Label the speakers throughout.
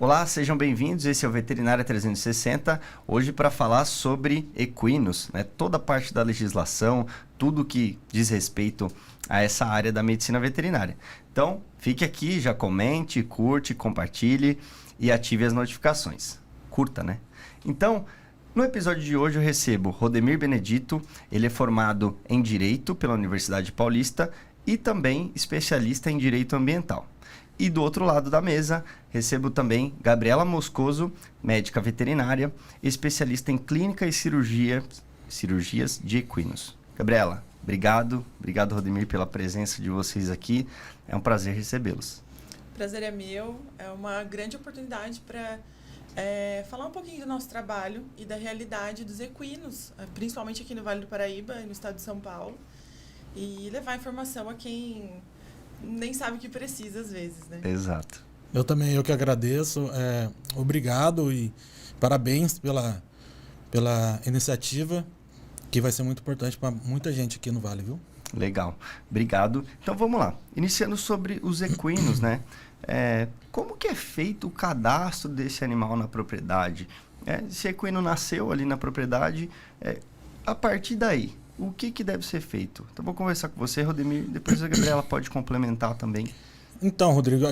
Speaker 1: Olá, sejam bem-vindos. Esse é o Veterinária 360. Hoje para falar sobre equinos, né? Toda a parte da legislação, tudo que diz respeito a essa área da medicina veterinária. Então, fique aqui, já comente, curte, compartilhe e ative as notificações. Curta, né? Então, no episódio de hoje eu recebo Rodemir Benedito. Ele é formado em Direito pela Universidade Paulista e também especialista em Direito Ambiental. E do outro lado da mesa, recebo também Gabriela Moscoso, médica veterinária, especialista em clínica e cirurgias de equinos. Gabriela, obrigado. Obrigado, Rodemir, pela presença de vocês aqui. É um prazer recebê-los.
Speaker 2: Prazer é meu. É uma grande oportunidade para falar um pouquinho do nosso trabalho e da realidade dos equinos, principalmente aqui no Vale do Paraíba e no estado de São Paulo, e levar informação a quem nem sabe o que precisa às vezes, né?
Speaker 1: Exato.
Speaker 3: Eu que agradeço. Obrigado e parabéns pela iniciativa, que vai ser muito importante para muita gente aqui no Vale, viu?
Speaker 1: Legal. Obrigado. Então vamos lá. Iniciando sobre os equinos, né? Como que é feito o cadastro desse animal na propriedade? Se equino nasceu ali na propriedade, a partir daí, o que deve ser feito? Então, vou conversar com você, Rodemir, depois a Gabriela pode complementar também.
Speaker 3: Então, Rodrigo,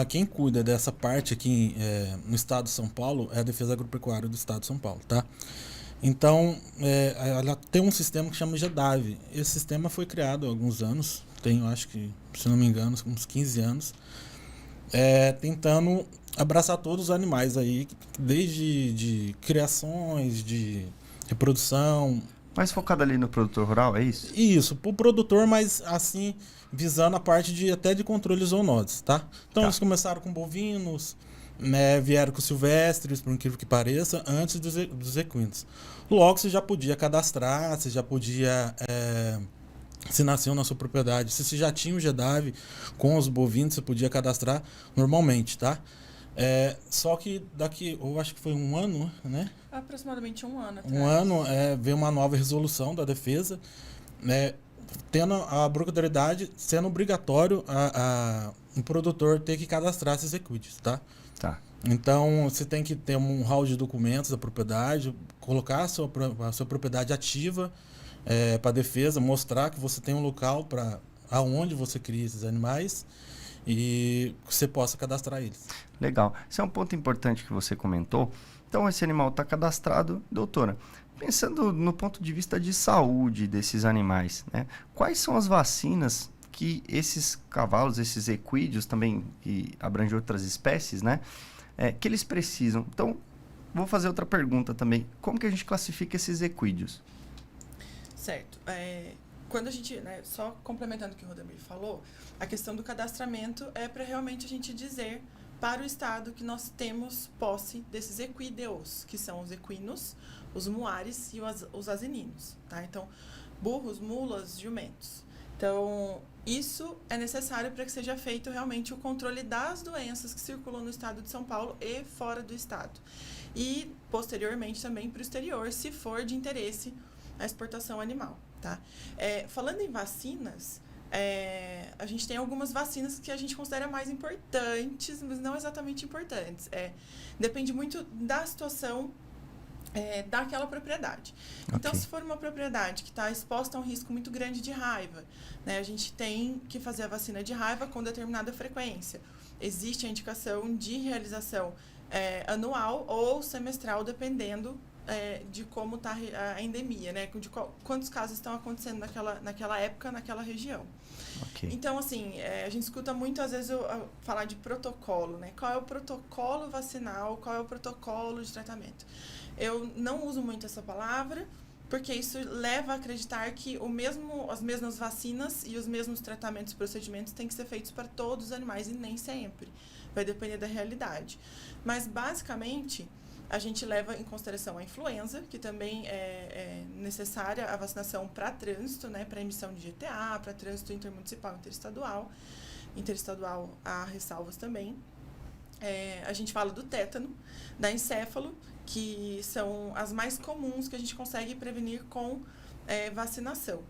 Speaker 3: quem cuida dessa parte aqui no estado de São Paulo é a Defesa Agropecuária do estado de São Paulo, tá? Então, ela tem um sistema que chama GEDAV. Esse sistema foi criado há alguns anos, eu acho que, se não me engano, uns 15 anos, tentando abraçar todos os animais aí, desde de criações, de reprodução.
Speaker 1: Mais focado ali no produtor rural, é isso?
Speaker 3: Isso, pro produtor, mas assim, visando a parte até de controle zoonoses, tá? Então eles começaram com bovinos, né, vieram com silvestres, por incrível que pareça, antes dos equinos. Logo você já podia cadastrar, você já podia, se nasceu na sua propriedade, se você já tinha o GEDAV com os bovinos, você podia cadastrar normalmente, tá? Só que daqui, eu acho que foi um ano, né?
Speaker 2: Aproximadamente um ano atrás.
Speaker 3: Um ano, veio uma nova resolução da defesa, né, tendo a obrigatoriedade, sendo obrigatório um produtor ter que cadastrar esses equídeos, tá?
Speaker 1: Tá.
Speaker 3: Então, você tem que ter um hall de documentos da propriedade, colocar a sua propriedade ativa para a defesa, mostrar que você tem um local para aonde você cria esses animais e você possa cadastrar eles.
Speaker 1: Legal. Esse é um ponto importante que você comentou. Então, esse animal está cadastrado. Doutora, pensando no ponto de vista de saúde desses animais, né? Quais são as vacinas que esses cavalos, esses equídeos também, que abrangem outras espécies, né? Que eles precisam? Então, vou fazer outra pergunta também. Como que a gente classifica esses equídeos?
Speaker 2: Certo. Quando a gente, só complementando o que o Rodemir falou, a questão do cadastramento é para realmente a gente dizer para o estado que nós temos posse desses equídeos, que são os equinos, os muares e os asininos, tá? Então, burros, mulas, jumentos. Então, isso é necessário para que seja feito realmente o controle das doenças que circulam no estado de São Paulo e fora do estado. E, posteriormente, também para o exterior, se for de interesse a exportação animal, tá? Falando em vacinas, a gente tem algumas vacinas que a gente considera mais importantes, mas não exatamente importantes. Depende muito da situação daquela propriedade. Okay. Então, se for uma propriedade que está exposta a um risco muito grande de raiva, né, a gente tem que fazer a vacina de raiva com determinada frequência. Existe a indicação de realização anual ou semestral, dependendo de como está a endemia, né? De quantos casos estão acontecendo naquela época, naquela região. Okay. Então, assim, a gente escuta muito, às vezes, falar de protocolo, né? Qual é o protocolo vacinal, qual é o protocolo de tratamento? Eu não uso muito essa palavra, porque isso leva a acreditar que as mesmas vacinas e os mesmos tratamentos e procedimentos têm que ser feitos para todos os animais, e nem sempre. Vai depender da realidade. Mas, basicamente, a gente leva em consideração a influenza, que também é necessária a vacinação para trânsito, né, para emissão de GTA, para trânsito intermunicipal, interestadual há ressalvas também. A gente fala do tétano, da encéfalo, que são as mais comuns que a gente consegue prevenir com vacinação.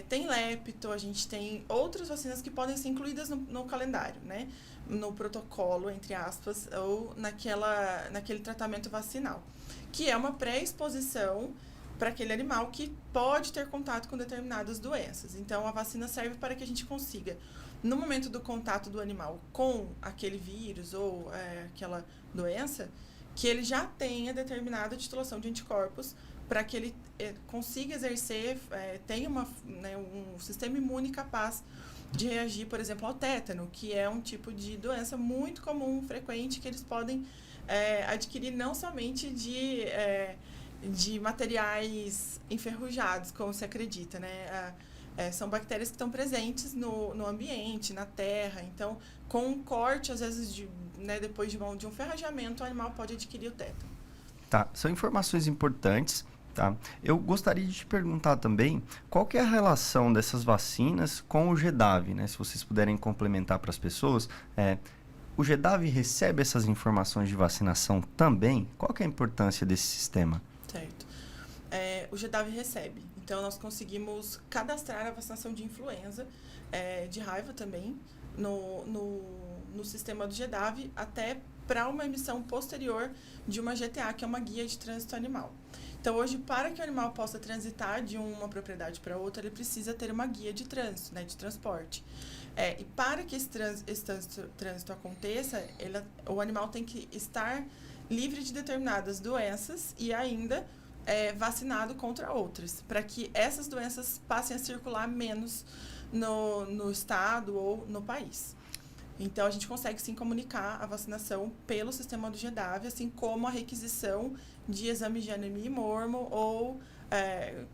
Speaker 2: Tem lepto, a gente tem outras vacinas que podem ser incluídas no calendário, né? No protocolo, entre aspas, ou naquele tratamento vacinal, que é uma pré-exposição para aquele animal que pode ter contato com determinadas doenças. Então, a vacina serve para que a gente consiga, no momento do contato do animal com aquele vírus ou aquela doença, que ele já tenha determinada titulação de anticorpos para que ele consiga exercer, tenha um sistema imune capaz de reagir, por exemplo, ao tétano, que é um tipo de doença muito comum, frequente, que eles podem adquirir não somente de materiais enferrujados, como se acredita, né? São bactérias que estão presentes no ambiente, na terra. Então, com um corte, às vezes, depois de um ferrajamento, o animal pode adquirir o tétano.
Speaker 1: Tá, são informações importantes. Tá. Eu gostaria de te perguntar também qual que é a relação dessas vacinas com o GEDAV, né? Se vocês puderem complementar para as pessoas. O GEDAV recebe essas informações de vacinação também? Qual que é a importância desse sistema?
Speaker 2: Certo. O GEDAV recebe. Então, nós conseguimos cadastrar a vacinação de influenza, de raiva também, no sistema do GEDAV, até para uma emissão posterior de uma GTA, que é uma guia de trânsito animal. Então, hoje, para que o animal possa transitar de uma propriedade para outra, ele precisa ter uma guia de trânsito, né, de transporte. E para que esse trânsito aconteça, o animal tem que estar livre de determinadas doenças e ainda vacinado contra outras, para que essas doenças passem a circular menos no estado ou no país. Então, a gente consegue, sim, comunicar a vacinação pelo sistema do GEDAV, assim como a requisição de exames de anemia e mormo ou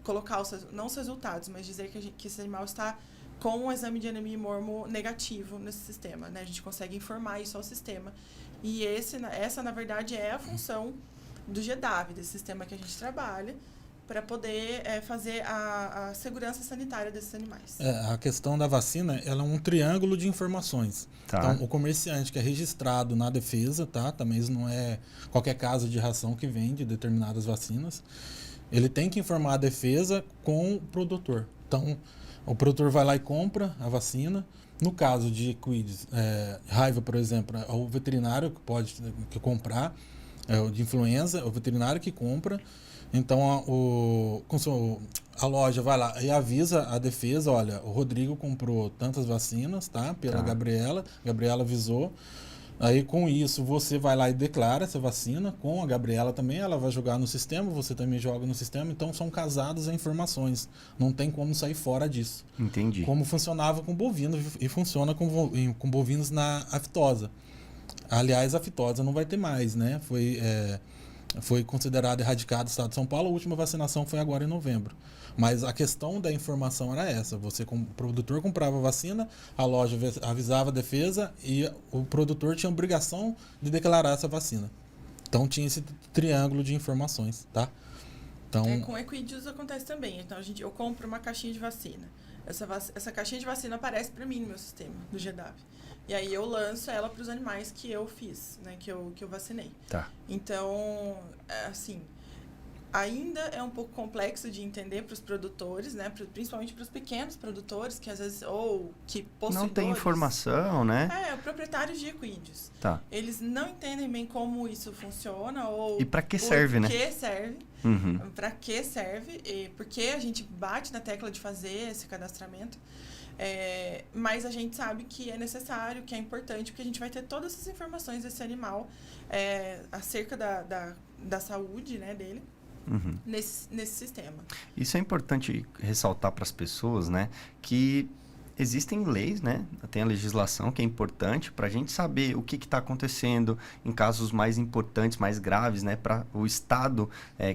Speaker 2: colocar, não os resultados, mas dizer que esse animal está com um exame de anemia e mormo negativo nesse sistema, né? A gente consegue informar isso ao sistema. E essa, na verdade, é a função do GEDAV, desse sistema que a gente trabalha, para poder fazer a segurança sanitária desses animais.
Speaker 3: A questão da vacina, ela é um triângulo de informações.
Speaker 1: Tá.
Speaker 3: Então, o comerciante que é registrado na defesa, tá? Também isso não é qualquer casa de ração que vende determinadas vacinas. Ele tem que informar a defesa com o produtor. Então, o produtor vai lá e compra a vacina. No caso de equídeos, raiva, por exemplo, é o veterinário que pode comprar. De influenza, é o veterinário que compra. Então, a loja vai lá e avisa a defesa, olha, o Rodrigo comprou tantas vacinas, tá? Pela Gabriela avisou. Aí, com isso, você vai lá e declara essa vacina com a Gabriela também, ela vai jogar no sistema, você também joga no sistema, então são casadas as informações. Não tem como sair fora disso.
Speaker 1: Entendi.
Speaker 3: Como funcionava com bovinos e funciona com bovinos na aftosa. Aliás, a aftosa não vai ter mais, né? Foi considerado erradicado no estado de São Paulo, a última vacinação foi agora em novembro. Mas a questão da informação era essa, o produtor comprava a vacina, a loja avisava a defesa e o produtor tinha a obrigação de declarar essa vacina. Então tinha esse triângulo de informações, tá? Então,
Speaker 2: com equídeos acontece também. Então, eu compro uma caixinha de vacina. Essa caixinha de vacina aparece para mim no meu sistema, do GEDAV. E aí eu lanço ela para os animais que eu fiz, né, que eu vacinei.
Speaker 1: Tá.
Speaker 2: Então, assim, ainda é um pouco complexo de entender para os produtores, né, principalmente para os pequenos produtores, que às vezes, ou que possuidores...
Speaker 1: Não tem informação, né?
Speaker 2: Proprietários de equídeos.
Speaker 1: Tá.
Speaker 2: Eles não entendem bem como isso funciona ou...
Speaker 1: E para que serve, né?
Speaker 2: Para que serve.
Speaker 1: Uhum.
Speaker 2: Para que serve, e porque a gente bate na tecla de fazer esse cadastramento, mas a gente sabe que é necessário, que é importante, porque a gente vai ter todas essas informações desse animal acerca da saúde, né, dele, nesse sistema.
Speaker 1: Isso é importante ressaltar para as pessoas, né, que existem leis, né? Tem a legislação que é importante para a gente saber o que está acontecendo em casos mais importantes, mais graves, né? Para o Estado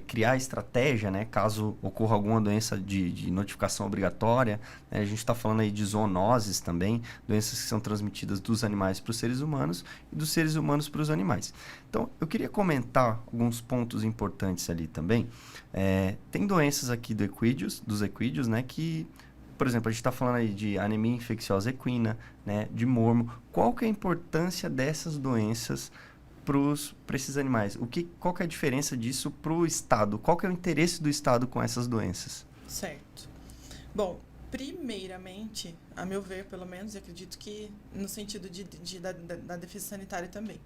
Speaker 1: criar estratégia, né? Caso ocorra alguma doença de notificação obrigatória. A gente está falando aí de zoonoses também, doenças que são transmitidas dos animais para os seres humanos e dos seres humanos para os animais. Então, eu queria comentar alguns pontos importantes ali também. Tem doenças aqui dos equídeos, né? Que... Por exemplo, a gente está falando aí de anemia infecciosa equina, né, de mormo. Qual que é a importância dessas doenças para esses animais? Qual que é a diferença disso para o Estado? Qual que é o interesse do Estado com essas doenças?
Speaker 2: Certo. Bom, Primeiramente, a meu ver, pelo menos, e acredito que no sentido da defesa sanitária também.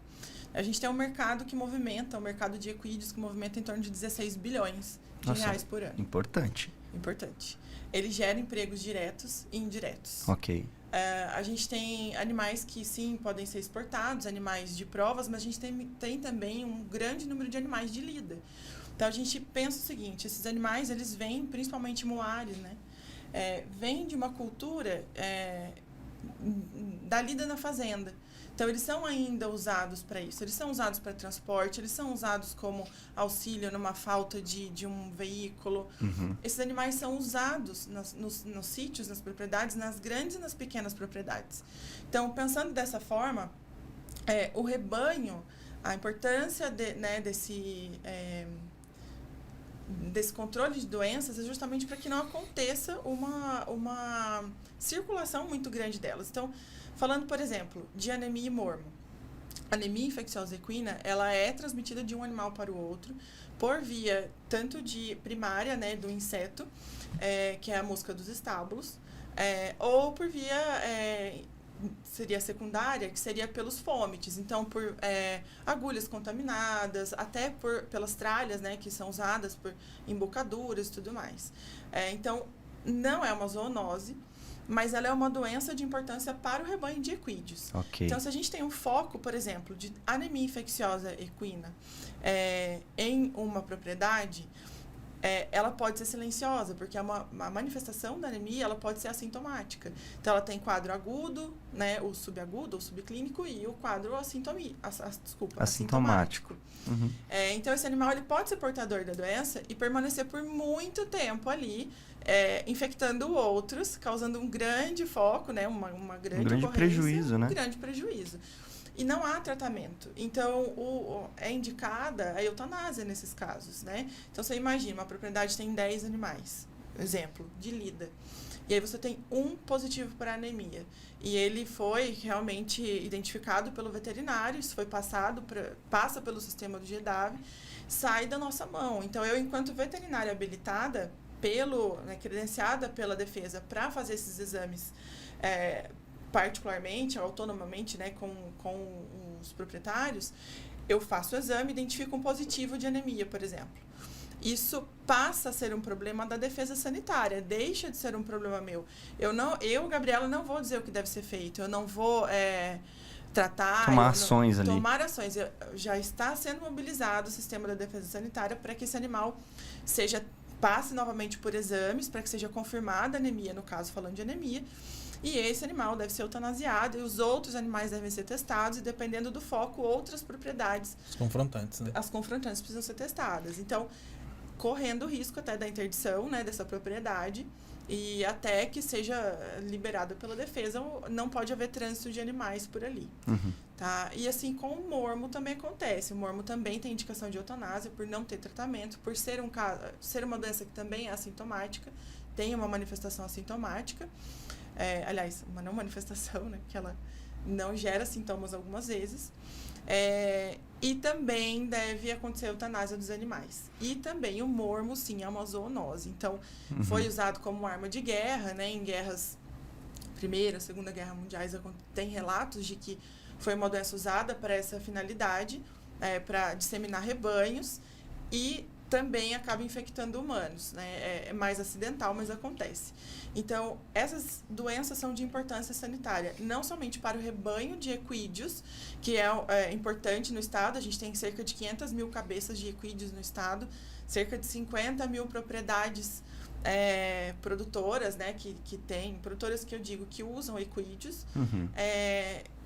Speaker 2: A gente tem um mercado que movimenta, um mercado de equídeos que movimenta em torno de 16 bilhões de reais por ano.
Speaker 1: Importante.
Speaker 2: Importante. Ele gera empregos diretos e indiretos.
Speaker 1: Ok.
Speaker 2: A gente tem animais que, sim, podem ser exportados, animais de provas, mas a gente tem também um grande número de animais de lida. Então, a gente pensa o seguinte, esses animais, eles vêm, principalmente muares, né? Vêm de uma cultura da lida na fazenda. Então, eles são ainda usados para isso. Eles são usados para transporte, eles são usados como auxílio numa falta de um veículo.
Speaker 1: Uhum.
Speaker 2: Esses animais são usados nos sítios, nas propriedades, nas grandes e nas pequenas propriedades. Então, pensando dessa forma, o rebanho, a importância desse controle de doenças é justamente para que não aconteça uma circulação muito grande delas. Então, falando, por exemplo, de anemia e mormo. A anemia infecciosa equina, ela é transmitida de um animal para o outro por via tanto de primária, né, do inseto, que é a mosca dos estábulos, ou por via seria secundária, que seria pelos fômites. Então, por agulhas contaminadas, até pelas tralhas, né, que são usadas por embocaduras e tudo mais. Então, não é uma zoonose, mas ela é uma doença de importância para o rebanho de equídeos.
Speaker 1: Okay.
Speaker 2: Então, se a gente tem um foco, por exemplo, de anemia infecciosa equina em uma propriedade, ela pode ser silenciosa, porque a manifestação da anemia ela pode ser assintomática. Então, ela tem quadro agudo, né, o subagudo, o subclínico, e o quadro assintomático.
Speaker 1: Uhum.
Speaker 2: Então, esse animal ele pode ser portador da doença e permanecer por muito tempo ali, infectando outros, causando um grande foco, né, uma grande
Speaker 1: prejuízo, né?
Speaker 2: Um grande prejuízo. E não há tratamento. Então, é indicada a eutanásia nesses casos, né? Então, você imagina, uma propriedade tem 10 animais, exemplo, de lida. E aí você tem um positivo para anemia. E ele foi realmente identificado pelo veterinário, isso foi passa pelo sistema do GEDAV, sai da nossa mão. Então, eu, enquanto veterinária habilitada, credenciada pela defesa para fazer esses exames, particularmente, autonomamente, né, com os proprietários, eu faço o exame e identifico um positivo de anemia, por exemplo. Isso passa a ser um problema da defesa sanitária, deixa de ser um problema meu. Eu, Gabriela, não vou dizer o que deve ser feito, eu não vou tratar...
Speaker 1: Tomar
Speaker 2: ações. Já está sendo mobilizado o sistema da defesa sanitária para que esse animal passe novamente por exames, para que seja confirmada a anemia, no caso, falando de anemia, e esse animal deve ser eutanasiado e os outros animais devem ser testados e, dependendo do foco, outras propriedades.
Speaker 3: As confrontantes, né?
Speaker 2: As confrontantes precisam ser testadas. Então, correndo o risco até da interdição, né, dessa propriedade e até que seja liberada pela defesa, não pode haver trânsito de animais por ali.
Speaker 1: Uhum.
Speaker 2: Tá? E assim, com o mormo também acontece. O mormo também tem indicação de eutanásia por não ter tratamento, por ser uma doença que também é assintomática, tem uma manifestação assintomática. Aliás, uma não manifestação, né? Que ela não gera sintomas algumas vezes. E também deve acontecer a eutanásia dos animais. E também o mormo, sim, é uma zoonose. Então, foi usado como arma de guerra, né? Em guerras, Primeira, Segunda Guerra Mundiais, tem relatos de que foi uma doença usada para essa finalidade, para disseminar rebanhos, e também acaba infectando humanos, né? É mais acidental, mas acontece. Então, essas doenças são de importância sanitária, não somente para o rebanho de equídeos, que é importante no estado. A gente tem cerca de 500 mil cabeças de equídeos no estado, cerca de 50 mil propriedades produtoras, né, produtoras que eu digo que usam equídeos.
Speaker 1: Uhum.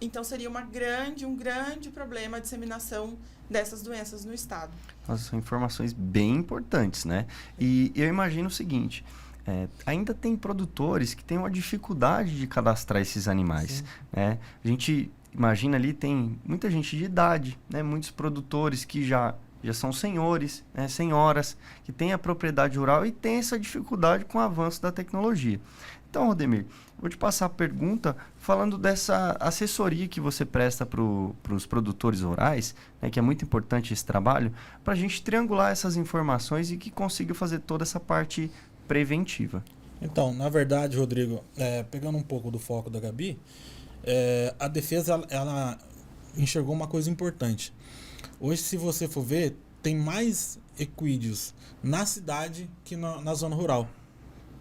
Speaker 2: Então, seria um grande problema a disseminação dessas doenças no estado.
Speaker 1: Nossa, são informações bem importantes, né? E eu imagino o seguinte, ainda tem produtores que têm uma dificuldade de cadastrar esses animais, né? A gente imagina ali, tem muita gente de idade, né? Muitos produtores que já são senhores, né? Senhoras, que têm a propriedade rural e têm essa dificuldade com o avanço da tecnologia. Então, Rodemir, vou te passar a pergunta falando dessa assessoria que você presta para os produtores rurais, né, que é muito importante esse trabalho, para a gente triangular essas informações e que consiga fazer toda essa parte preventiva.
Speaker 3: Então, na verdade, Rodrigo, pegando um pouco do foco da Gabi, a defesa ela enxergou uma coisa importante. Hoje, se você for ver, tem mais equídeos na cidade que na zona rural,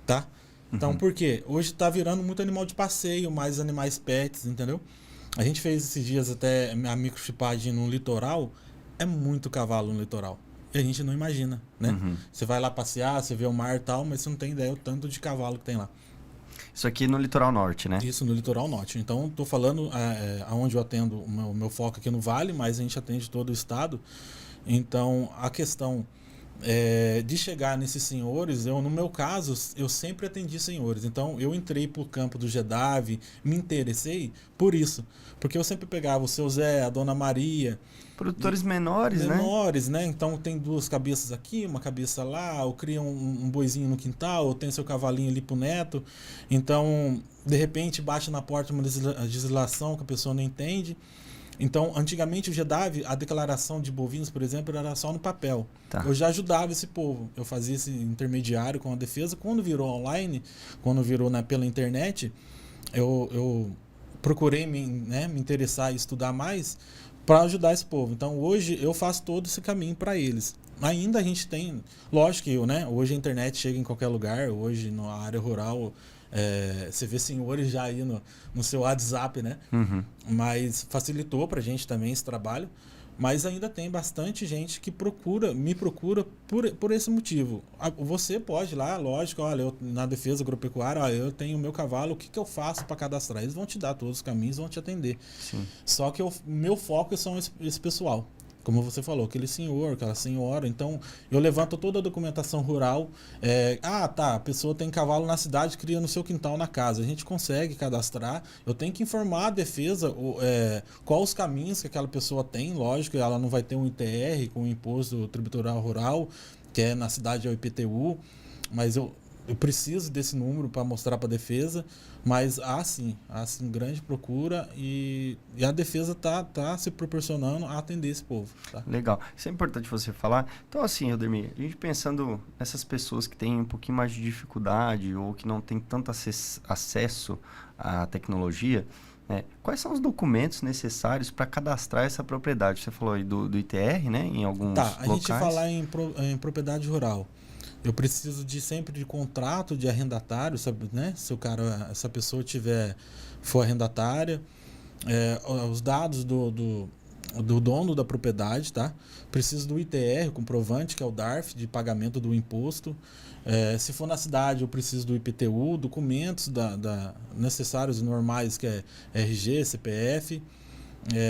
Speaker 3: tá? Então, por quê? Hoje está virando muito animal de passeio, mais animais pets, entendeu? A gente fez esses dias até a microchipagem no litoral, é muito cavalo no litoral. E a gente não imagina, né? Você vai lá passear, você vê o mar e tal, mas você não tem ideia o tanto de cavalo que tem lá.
Speaker 1: Isso aqui no litoral norte, né?
Speaker 3: Isso, no litoral norte. Então, estou falando aonde eu atendo, o meu foco aqui no Vale, mas a gente atende todo o estado. Então, a questão de chegar nesses senhores, no meu caso, eu sempre atendi senhores. Então, eu entrei pro campo do GEDAV, me interessei por isso. Porque eu sempre pegava o seu Zé, a Dona Maria.
Speaker 1: Produtores menores, né?
Speaker 3: Menores, né? Então, tem 2 cabeças aqui, uma cabeça lá, ou cria um boizinho no quintal, ou tem seu cavalinho ali pro neto. Então, de repente, bate na porta uma legislação que a pessoa não entende. Então, antigamente o GEDAV, a declaração de bovinos, por exemplo, era só no papel.
Speaker 1: Tá.
Speaker 3: Eu já ajudava esse povo. Eu fazia esse intermediário com a defesa. Quando virou online, quando virou pela internet, eu procurei me interessar e estudar mais para ajudar esse povo. Então, hoje eu faço todo esse caminho para eles. Ainda a gente tem, lógico que hoje a internet chega em qualquer lugar, hoje na área rural você vê senhores já aí no seu WhatsApp, né? Mas facilitou pra gente também esse trabalho. Mas ainda tem bastante gente que me procura por esse motivo. Você pode ir lá, lógico, olha, na defesa agropecuária, olha, eu tenho o meu cavalo, o que eu faço para cadastrar? Eles vão te dar todos os caminhos, vão te atender.
Speaker 1: Sim.
Speaker 3: Só que meu foco são esse pessoal. Como você falou, aquele senhor, aquela senhora. Então, eu levanto toda a documentação rural. A pessoa tem cavalo na cidade, cria no seu quintal, na casa. A gente consegue cadastrar. Eu tenho que informar a defesa quais os caminhos que aquela pessoa tem. Lógico, ela não vai ter um ITR com o Imposto Tributário Rural, que na cidade é o IPTU. Mas eu preciso desse número para mostrar para a defesa, mas há sim grande procura e a defesa tá se proporcionando a atender esse povo. Tá?
Speaker 1: Legal. Isso é importante você falar. Então, assim, Rodemir, a gente pensando nessas pessoas que têm um pouquinho mais de dificuldade ou que não têm tanto acesso à tecnologia, quais são os documentos necessários para cadastrar essa propriedade? Você falou aí do ITR, né? Em alguns locais.
Speaker 3: A gente falar em propriedade rural. Eu preciso sempre de contrato de arrendatário, sabe, né? Se essa pessoa for arrendatária, os dados do dono da propriedade, tá? Preciso do ITR, comprovante, que é o DARF, de pagamento do imposto. Se for na cidade, eu preciso do IPTU, documentos necessários e normais, que é RG, CPF.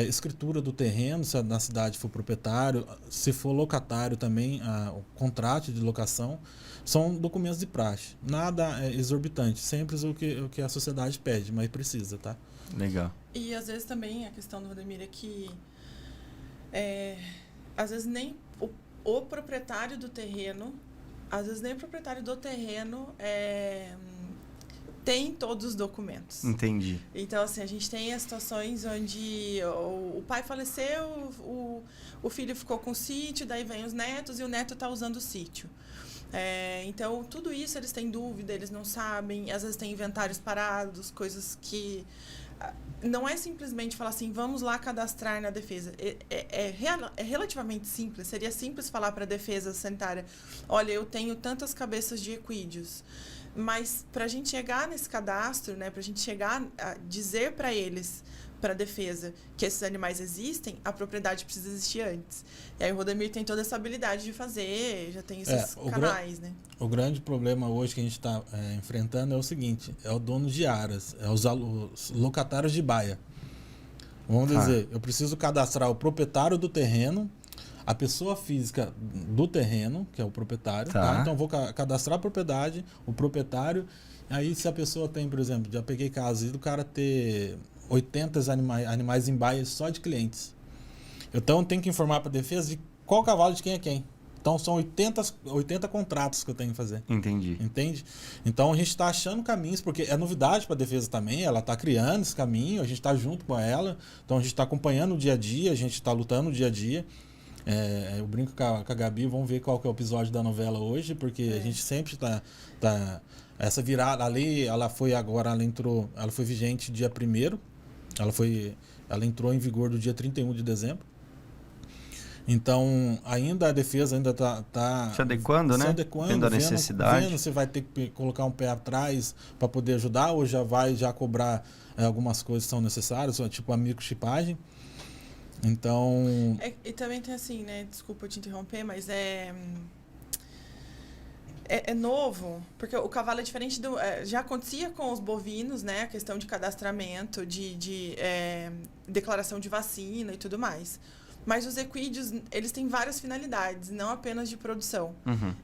Speaker 3: Escritura do terreno, se na cidade for proprietário, se for locatário também, o contrato de locação, são documentos de praxe. Nada exorbitante, sempre o que a sociedade pede, mas precisa, tá?
Speaker 1: Legal.
Speaker 2: E às vezes também a questão do Rodemir é que às vezes nem o proprietário do terreno, tem todos os documentos.
Speaker 1: Entendi.
Speaker 2: Então, assim, a gente tem as situações onde o pai faleceu, o filho ficou com o sítio, daí vem os netos e o neto está usando o sítio. Então, tudo isso eles têm dúvida, eles não sabem, às vezes tem inventários parados, coisas que... Não é simplesmente falar assim, vamos lá cadastrar na defesa. É relativamente simples. Seria simples falar para a defesa sanitária, olha, eu tenho tantas cabeças de equídeos. Mas para a gente chegar nesse cadastro, né, para a gente chegar a dizer para eles, para a defesa, que esses animais existem, a propriedade precisa existir antes. E aí o Rodemir tem toda essa habilidade de fazer, já tem esses canais, né?
Speaker 3: O grande problema hoje que a gente está enfrentando é o seguinte, é o dono de aras, os locatários de baia. Vamos dizer, eu preciso cadastrar o proprietário do terreno, a pessoa física do terreno, que é o proprietário, tá? Então eu vou cadastrar a propriedade, o proprietário, aí se a pessoa tem, por exemplo, já peguei casos do cara ter 80 animais em baia só de clientes. Então eu tenho que informar para a defesa de qual cavalo de quem é quem. Então são 80 contratos que eu tenho que fazer.
Speaker 1: Entendi.
Speaker 3: Entende? Então a gente está achando caminhos, porque é novidade para a defesa também, ela está criando esse caminho, a gente está junto com ela, então a gente está acompanhando o dia a dia, a gente está lutando o dia a dia. Eu brinco com a Gabi, vamos ver qual que é o episódio da novela hoje, porque a gente sempre está Essa virada, a lei, ela foi vigente dia 1º, ela entrou em vigor do dia 31 de dezembro. Então, ainda a defesa ainda está
Speaker 1: se adequando, né? Tendo a necessidade.
Speaker 3: Vendo se vai ter que colocar um pé atrás para poder ajudar ou já vai cobrar algumas coisas que são necessárias, tipo a microchipagem. Então...
Speaker 2: E também tem assim, né? Desculpa te interromper, mas é novo, porque o cavalo é diferente do... já acontecia com os bovinos, né? A questão de cadastramento, de declaração de vacina e tudo mais. Mas os equídeos, eles têm várias finalidades, não apenas de produção.
Speaker 1: Uhum.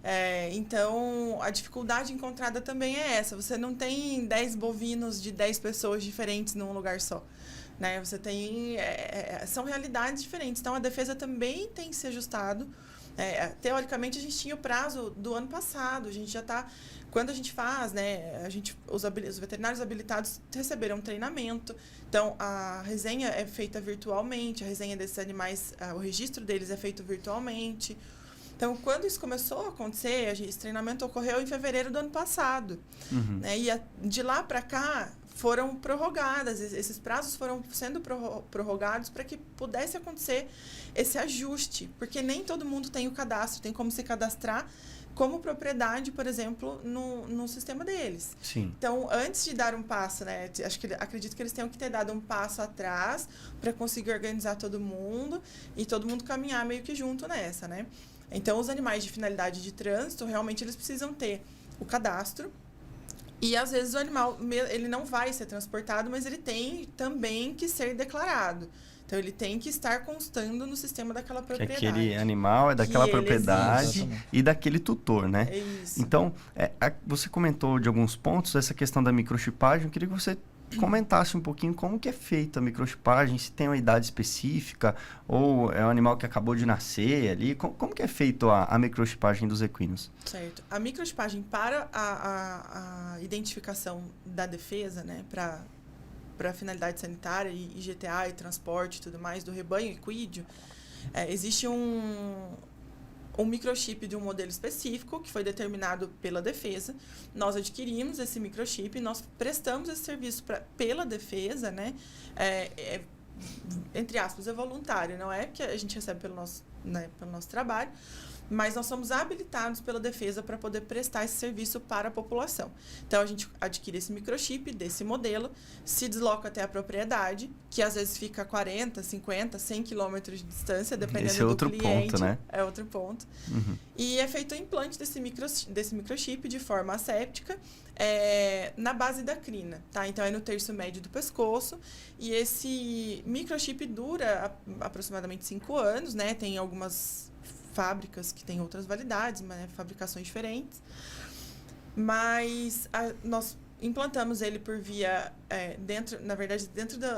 Speaker 2: Então, a dificuldade encontrada também é essa. Você não tem 10 bovinos de 10 pessoas diferentes num lugar só. Né? Você tem... são realidades diferentes. Então, a defesa também tem que ser ajustado. Teoricamente, a gente tinha o prazo do ano passado. A gente já está... Quando a gente faz, né, os veterinários habilitados receberam um treinamento. Então, a resenha é feita virtualmente, a resenha desses animais, o registro deles é feito virtualmente. Então, quando isso começou a acontecer, esse treinamento ocorreu em fevereiro do ano passado.
Speaker 1: Uhum.
Speaker 2: Né, e de lá para cá, foram prorrogadas, esses prazos foram sendo prorrogados para que pudesse acontecer esse ajuste. Porque nem todo mundo tem o cadastro, tem como se cadastrar como propriedade, por exemplo, no sistema deles.
Speaker 1: Sim.
Speaker 2: Então, antes de dar um passo, né, acredito que eles tenham que ter dado um passo atrás para conseguir organizar todo mundo e todo mundo caminhar meio que junto nessa, né? Então, os animais de finalidade de trânsito, realmente eles precisam ter o cadastro e, às vezes, o animal ele não vai ser transportado, mas ele tem também que ser declarado. Então, ele tem que estar constando no sistema daquela propriedade.
Speaker 1: Que aquele animal é daquela propriedade e daquele tutor, né?
Speaker 2: É isso.
Speaker 1: Então, você comentou de alguns pontos, essa questão da microchipagem. Eu queria que você comentasse um pouquinho como que é feita a microchipagem, se tem uma idade específica ou é um animal que acabou de nascer ali. Como que é feito a microchipagem dos equinos?
Speaker 2: Certo. A microchipagem para a identificação da defesa, né, para finalidade sanitária e GTA e transporte e tudo mais do rebanho equídeo, existe um microchip de um modelo específico que foi determinado pela defesa. Nós adquirimos esse microchip e nós prestamos esse serviço pela defesa, né? Entre aspas, é voluntário, não é que a gente recebe pelo nosso trabalho, mas nós somos habilitados pela defesa para poder prestar esse serviço para a população. Então, a gente adquire esse microchip desse modelo, se desloca até a propriedade, que às vezes fica a 40, 50, 100 quilômetros de distância, dependendo
Speaker 1: Esse é outro
Speaker 2: do cliente.
Speaker 1: ponto, né?
Speaker 2: É outro ponto.
Speaker 1: Uhum.
Speaker 2: E é feito o implante desse microchip de forma asséptica na base da crina, tá? Então, é no terço médio do pescoço. E esse microchip dura aproximadamente 5 anos, né? Tem algumas fábricas que têm outras validades, fabricações diferentes. Mas nós implantamos ele por via dentro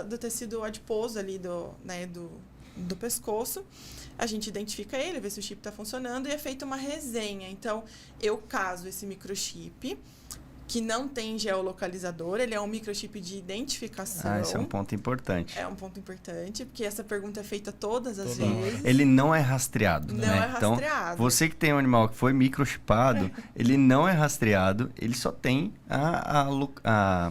Speaker 2: do tecido adiposo ali do pescoço. A gente identifica ele, vê se o chip está funcionando e é feita uma resenha. Então, eu caso esse microchip, que não tem geolocalizador, ele é um microchip de identificação.
Speaker 1: Esse é um ponto importante.
Speaker 2: É um ponto importante, porque essa pergunta é feita todas as vezes.
Speaker 1: Ele não é rastreado,
Speaker 2: não
Speaker 1: né?
Speaker 2: É rastreado.
Speaker 1: Então, você que tem um animal que foi microchipado, ele não é rastreado, ele só tem a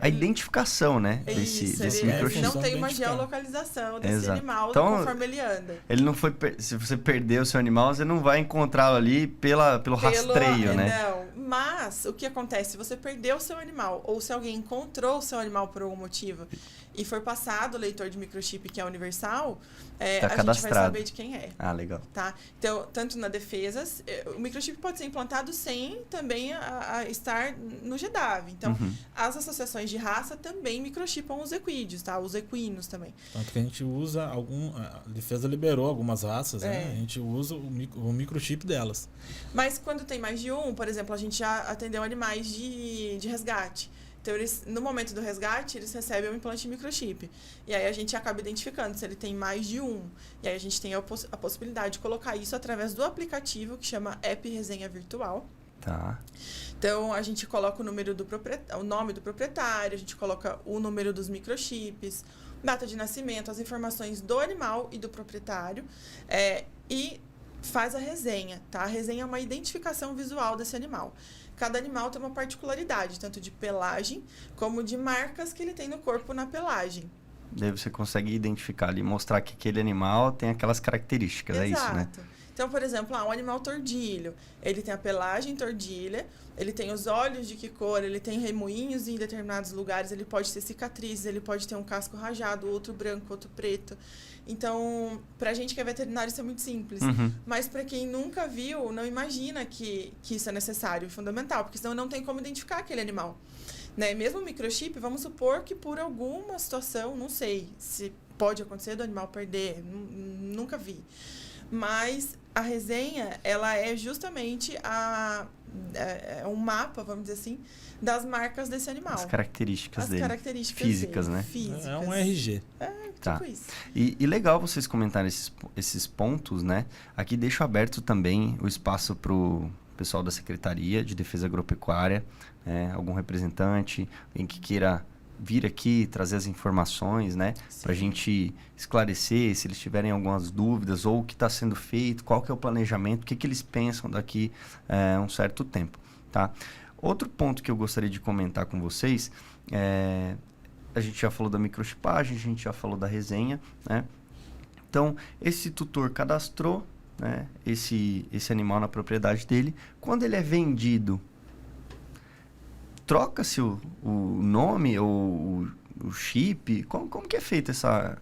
Speaker 1: identificação, né? Desse microchip.
Speaker 2: Não tem uma geolocalização desse animal conforme ele anda.
Speaker 1: Ele não foi. Se você perder o seu animal, você não vai encontrá-lo ali pelo rastreio, né?
Speaker 2: Não. Mas o que acontece? Se você perdeu o seu animal, ou se alguém encontrou o seu animal por algum motivo e for passado o leitor de microchip, que é universal,
Speaker 1: tá
Speaker 2: a gente vai saber de quem é.
Speaker 1: Ah, legal.
Speaker 2: Tá? Então, tanto na defesa, o microchip pode ser implantado sem também estar no GDAV. Então, as associações de raça também microchipam os equídeos, tá? Os equinos também.
Speaker 3: Tanto que a gente usa a defesa liberou algumas raças, né? A gente usa o microchip delas.
Speaker 2: Mas quando tem mais de um, por exemplo, a gente já atendeu animais de resgate. Então, no momento do resgate, eles recebem um implante de microchip. E aí, a gente acaba identificando se ele tem mais de um. E aí, a gente tem a possibilidade de colocar isso através do aplicativo que chama App Resenha Virtual.
Speaker 1: Tá.
Speaker 2: Então, a gente coloca o nome do proprietário, a gente coloca o número dos microchips, data de nascimento, as informações do animal e do proprietário. E faz a resenha, tá? A resenha é uma identificação visual desse animal. cada animal tem uma particularidade, tanto de pelagem como de marcas que ele tem no corpo na pelagem.
Speaker 1: Daí você consegue identificar ali, mostrar que aquele animal tem aquelas características, é isso, né?
Speaker 2: Então, por exemplo, um animal tordilho, ele tem a pelagem tordilha, ele tem os olhos de que cor, ele tem remoinhos em determinados lugares, ele pode ter cicatrizes, ele pode ter um casco rajado, outro branco, outro preto. Então, pra gente que é veterinário, isso é muito simples. Mas pra quem nunca viu, não imagina que isso é necessário e fundamental, porque senão não tem como identificar aquele animal. Né? Mesmo o microchip, vamos supor que por alguma situação, não sei se pode acontecer do animal perder, nunca vi. Mas a resenha, ela é justamente um mapa, vamos dizer assim, das marcas desse animal.
Speaker 1: As características dele.
Speaker 2: As características
Speaker 1: físicas,
Speaker 2: dele,
Speaker 1: né?
Speaker 2: Físicas.
Speaker 3: É um RG.
Speaker 1: Tá.
Speaker 2: Tipo isso.
Speaker 1: E legal vocês comentarem esses pontos, né? Aqui deixo aberto também o espaço para o pessoal da Secretaria de Defesa Agropecuária, né? Algum representante, alguém que queira vir aqui, trazer as informações, né? Para a gente esclarecer se eles tiverem algumas dúvidas ou o que está sendo feito, qual que é o planejamento, o que eles pensam daqui a um certo tempo, tá? Outro ponto que eu gostaria de comentar com vocês a gente já falou da microchipagem, a gente já falou da resenha, né? Então, esse tutor cadastrou, né, esse animal na propriedade dele. Quando ele é vendido, troca-se o nome ou o chip? Como que é feita essa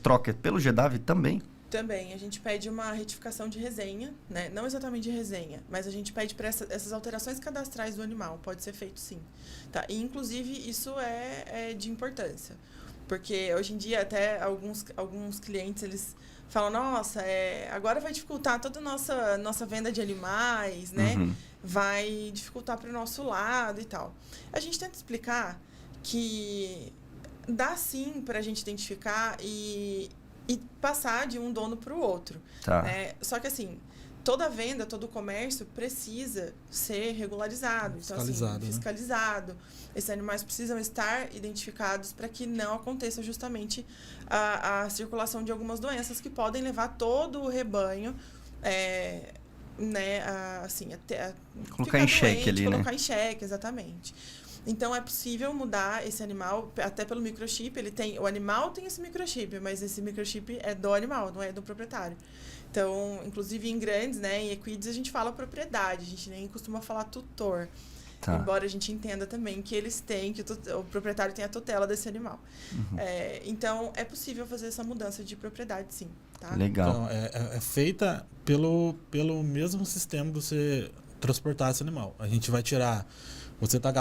Speaker 1: troca? Pelo GDAV também?
Speaker 2: Também, a gente pede uma retificação de resenha, né? Não exatamente de resenha, mas a gente pede para essas alterações cadastrais do animal, pode ser feito sim. Tá? E, inclusive, isso é de importância, porque hoje em dia até alguns clientes, eles falam, nossa, agora vai dificultar toda a nossa venda de animais, né? Vai dificultar para o nosso lado e tal. A gente tenta explicar que dá sim para a gente identificar e passar de um dono para o outro.
Speaker 1: Tá.
Speaker 2: Né? Só que assim, toda venda, todo comércio precisa ser regularizado.
Speaker 3: Fiscalizado,
Speaker 2: então, assim, fiscalizado. Esses animais precisam estar identificados para que não aconteça justamente a circulação de algumas doenças que podem levar todo o rebanho né,
Speaker 1: colocar em xeque ali, né?
Speaker 2: Colocar em xeque, exatamente. Então, é possível mudar esse animal, até pelo microchip. O animal tem esse microchip, mas esse microchip é do animal, não é do proprietário. Então, inclusive em grandes, né, em equids, a gente fala propriedade, a gente nem costuma falar tutor. Tá. Embora a gente entenda também que eles têm, que o proprietário tem a tutela desse animal. Então, é possível fazer essa mudança de propriedade, sim. Tá?
Speaker 1: Legal.
Speaker 3: Então, é feita pelo mesmo sistema de você transportar esse animal. A gente vai tirar... Você está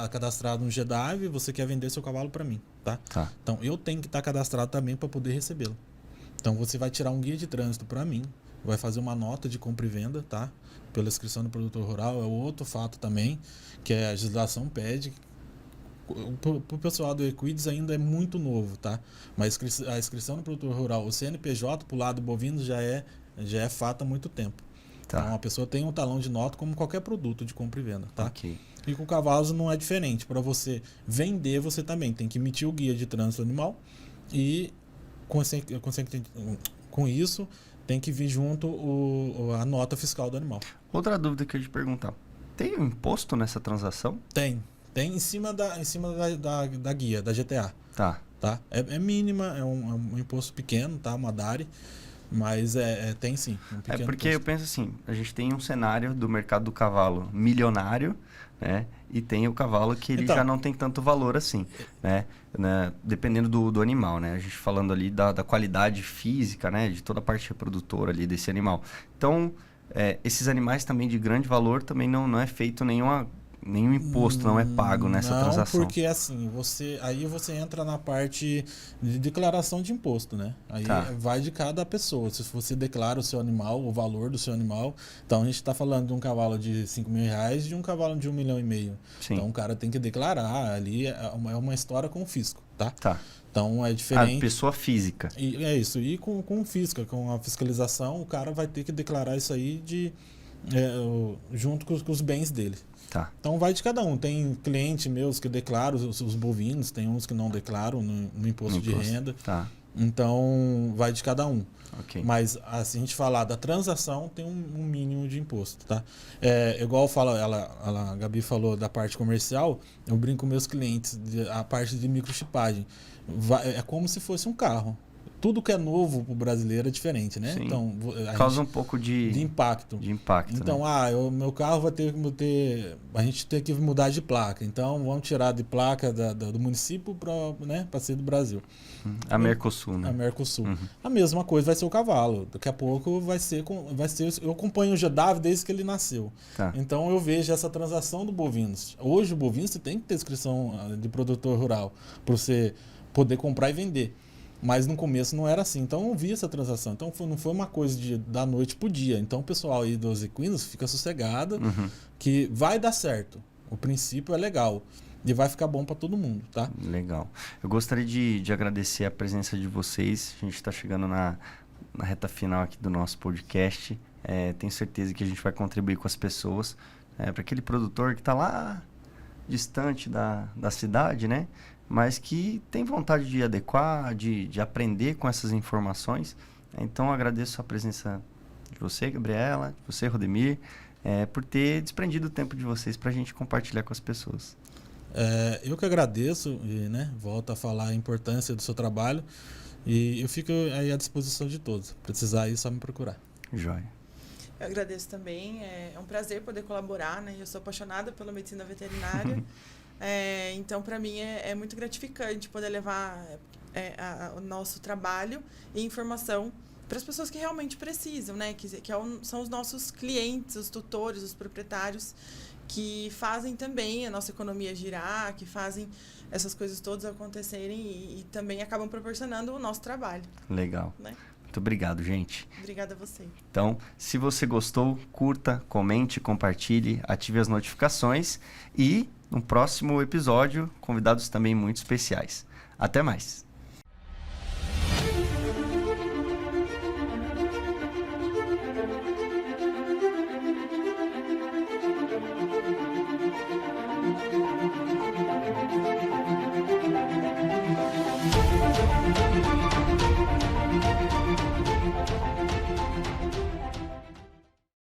Speaker 3: cadastrado no GDAV, você quer vender seu cavalo para mim, tá? Então, eu tenho que estar cadastrado também para poder recebê-lo. Então, você vai tirar um guia de trânsito para mim, vai fazer uma nota de compra e venda, tá? Pela inscrição do produtor rural, é outro fato também, que a legislação pede. Para o pessoal do Equids ainda é muito novo, tá? Mas a inscrição no produtor rural, o CNPJ para o lado bovino já é fato há muito tempo.
Speaker 1: Tá.
Speaker 3: Então, a pessoa tem um talão de nota como qualquer produto de compra e venda, tá?
Speaker 1: Ok.
Speaker 3: E com cavalos não é diferente. Para você vender, você também tem que emitir o guia de trânsito animal e, com isso, tem que vir junto a nota fiscal do animal.
Speaker 1: Outra dúvida que eu ia te perguntar. Tem um imposto nessa transação?
Speaker 3: Tem em cima da guia, da GTA.
Speaker 1: Tá.
Speaker 3: É mínima, é um imposto pequeno, tá? Uma DARI. Mas tem sim.
Speaker 1: Porque eu penso assim, a gente tem um cenário do mercado do cavalo milionário, né? E tem o cavalo que ele já não tem tanto valor assim, né? Dependendo do animal, né? A gente falando ali da qualidade física, né? De toda a parte reprodutora ali desse animal. Então, esses animais também de grande valor também não é feito nenhum imposto, não é pago nessa transação.
Speaker 3: Não, porque assim, você entra na parte de declaração de imposto, né? Aí vai de cada pessoa. Se você declara o seu animal, o valor do seu animal, então a gente está falando de um cavalo de R$5.000 e de um cavalo de R$1,5 milhão. Sim. Então o cara tem que declarar, ali é uma história com o fisco, tá? Então é diferente.
Speaker 1: A pessoa física.
Speaker 3: E é isso. E com o fisco, com a fiscalização, o cara vai ter que declarar isso aí junto com os bens dele. Então vai de cada um. Tem cliente meus que declaram os bovinos, tem uns que não declaram no imposto de renda. Então, vai de cada um.
Speaker 1: Ok.
Speaker 3: Mas, assim, a gente falar da transação, tem um mínimo de imposto, tá? Igual a Gabi falou da parte comercial, eu brinco com meus clientes, a parte de microchipagem. É como se fosse um carro. Tudo que é novo pro brasileiro é diferente, né?
Speaker 1: Sim.
Speaker 3: Então,
Speaker 1: Causa um pouco de
Speaker 3: impacto. Então,
Speaker 1: né?
Speaker 3: Meu carro vai ter que ter... A gente tem que mudar de placa. Então, vamos tirar de placa do município para ser do Brasil.
Speaker 1: A Mercosul, né?
Speaker 3: A Mercosul. A mesma coisa vai ser o cavalo. Daqui a pouco vai ser... Eu acompanho o GW desde que ele nasceu.
Speaker 1: Tá.
Speaker 3: Então, eu vejo essa transação do bovinos. Hoje, o bovino, você tem que ter inscrição de produtor rural para você poder comprar e vender. Mas no começo não era assim, então eu vi essa transação. Então não foi uma coisa da noite pro dia. Então o pessoal aí dos equinos fica sossegado, que vai dar certo. O princípio é legal e vai ficar bom para todo mundo, tá?
Speaker 1: Legal. Eu gostaria de agradecer a presença de vocês. A gente está chegando na reta final aqui do nosso podcast. Tenho certeza que a gente vai contribuir com as pessoas. Para aquele produtor que está lá distante da cidade, né? Mas que tem vontade de adequar, de aprender com essas informações. Então, agradeço a presença de você, Gabriela, de você, Rodemir, por ter desprendido o tempo de vocês para a gente compartilhar com as pessoas.
Speaker 3: Eu que agradeço e volto a falar a importância do seu trabalho e eu fico aí à disposição de todos. Precisar aí, só me procurar.
Speaker 1: Joia.
Speaker 2: Eu agradeço também, é um prazer poder colaborar, né? Eu sou apaixonada pela medicina veterinária. Então, para mim, é muito gratificante poder levar o nosso trabalho e informação para as pessoas que realmente precisam, né? São os nossos clientes, os tutores, os proprietários, que fazem também a nossa economia girar, que fazem essas coisas todas acontecerem e também acabam proporcionando o nosso trabalho.
Speaker 1: Legal.
Speaker 2: Né?
Speaker 1: Muito obrigado, gente.
Speaker 2: Obrigada a você.
Speaker 1: Então, se você gostou, curta, comente, compartilhe, ative as notificações e no próximo episódio, convidados também muito especiais. Até mais!